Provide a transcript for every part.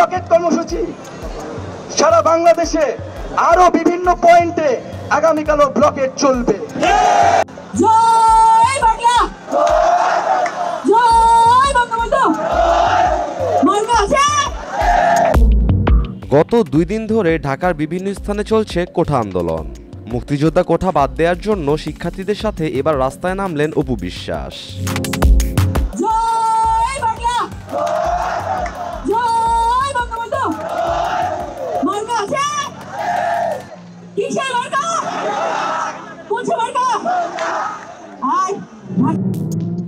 Blockade কর্মসূচি সারা বাংলাদেশে আরো বিভিন্ন পয়েন্টে আগামীকালও ব্লকেট চলবে। জয় বাংলা, জয় বঙ্গবন্ধু। গত 2 দিন ধরে ঢাকার বিভিন্ন স্থানে চলছে কোঠা আন্দোলন। মুক্তিযোদ্ধা কোঠা বাদ দেওয়ার জন্য শিক্ষার্থীদের সাথে এবার রাস্তায় নামলেন অপু বিশ্বাস।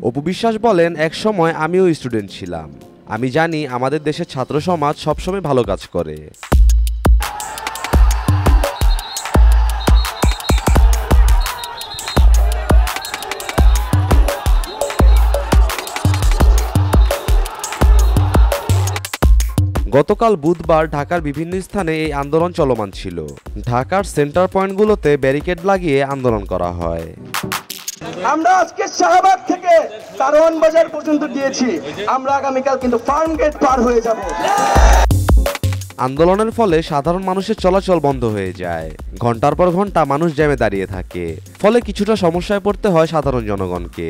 অপু বিশ্বাস বলেন, এক সময় আমিও স্টুডেন্ট ছিলাম। আমি জানি আমাদের দেশের ছাত্র সমাজ সবসময় ভালো কাজ করে। গতকাল বুধবার ঢাকার বিভিন্ন স্থানে এই আন্দোলন চলমান ছিল। ঢাকার সেন্টার পয়েন্টগুলোতে ব্যারিকেড লাগিয়ে আন্দোলন করা হয়। আমরা আজকে শাহবাগ থেকে কারওয়ান বাজার পর্যন্ত দিয়েছি, আমরা আগামীকাল কিন্তু ফার্ম গেট পার হয়ে যাব। আন্দোলনের ফলে সাধারণ মানুষের চলাচল বন্ধ হয়ে যায়। ঘন্টার পর ঘন্টা মানুষ জ্যামে দাঁড়িয়ে থাকে, ফলে কিছুটা সমস্যায় পড়তে হয় সাধারণ জনগণকে।